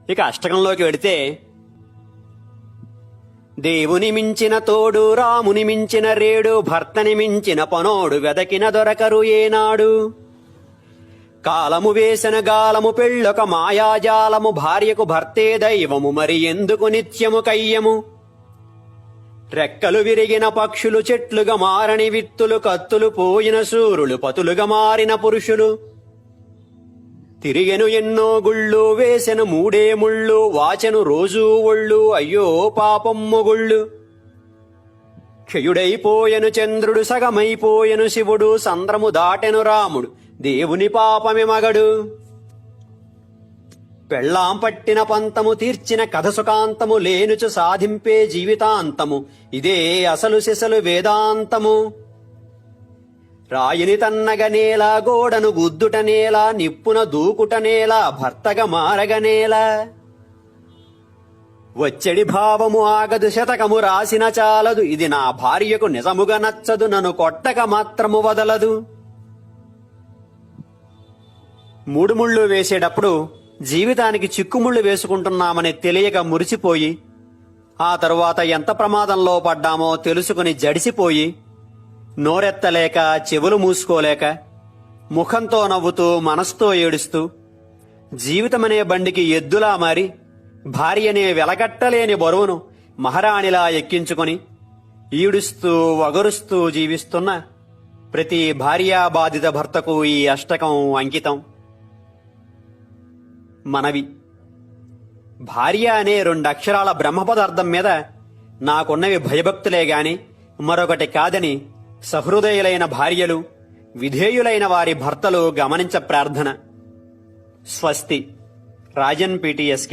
ఇక అష్టకంలోకి వెడితే, దేవుని మించిన తోడు రాముని మించిన రేడు భర్తని మించిన పనోడు వెదకిన దొరకరు ఏనాడు. కాలము వేసిన గాలము పెళ్ళొక మాయాజాలము భార్యకు భర్తే దైవము మరి ఎందుకు నిత్యము కయ్యము. రెక్కలు విరిగిన పక్షులు చెట్లుగా మారని విత్తులు కత్తులు పోయిన సూరులు పతులుగా మారిన పురుషులు. తిరిగెను ఎన్నో గుళ్ళు వేసెను మూడే ముళ్ళు వాచెను రోజూ ఒళ్ళు అయ్యో పాపం మొగుళ్ళు. క్షయుడైపోయెను చంద్రుడు సగమైపోయెను శివుడు సంద్రము దాటెను రాముడు దేవుని పాపమి మగడు. పెళ్ళాం పట్టిన పంతము తీర్చిన కథ సుఖాంతము లేనుచు సాధింపే జీవితాంతము ఇదే అసలు సిసలు వేదాంతము. రాయిని తన్నగ నేల గోడను గుద్దుట నేల నిప్పున దూకుట నేల భర్తగా మారగనేల. వచ్చడి భావము ఆగదు శతకము రాసిన చాలదు ఇది నా భార్యకు నిజముగా నచ్చదు నన్ను కొట్టక మాత్రము వదలదు. మూడు ముళ్ళు వేసేటప్పుడు జీవితానికి చిక్కుముళ్ళు వేసుకుంటున్నామని తెలియక మురిసిపోయి ఆ తరువాత ఎంత ప్రమాదంలో పడ్డామో తెలుసుకుని జడిసిపోయి నోరెత్తలేక చెవులు మూసుకోలేక ముఖంతో నవ్వుతూ మనసుతో ఏడుస్తూ జీవితమనే బండికి ఎద్దులా మారి భార్యనే వెలగట్టలేని బరువును మహారాణిలా ఎక్కించుకొని ఈడుస్తూ వగరుస్తూ జీవిస్తున్న ప్రతి భార్యాబాధిత భర్తకు ఈ అష్టకం అంకితం. మనవి: భార్య అనే 2 అక్షరాల బ్రహ్మపదార్థం మీద నాకున్నవి భయభక్తులే గాని మరొకటి కాదని సహృదయులైన భార్యలు విధేయులైన వారి భర్తలు గమనించ ప్రార్థన. స్వస్తి. రాజన్ PTSK.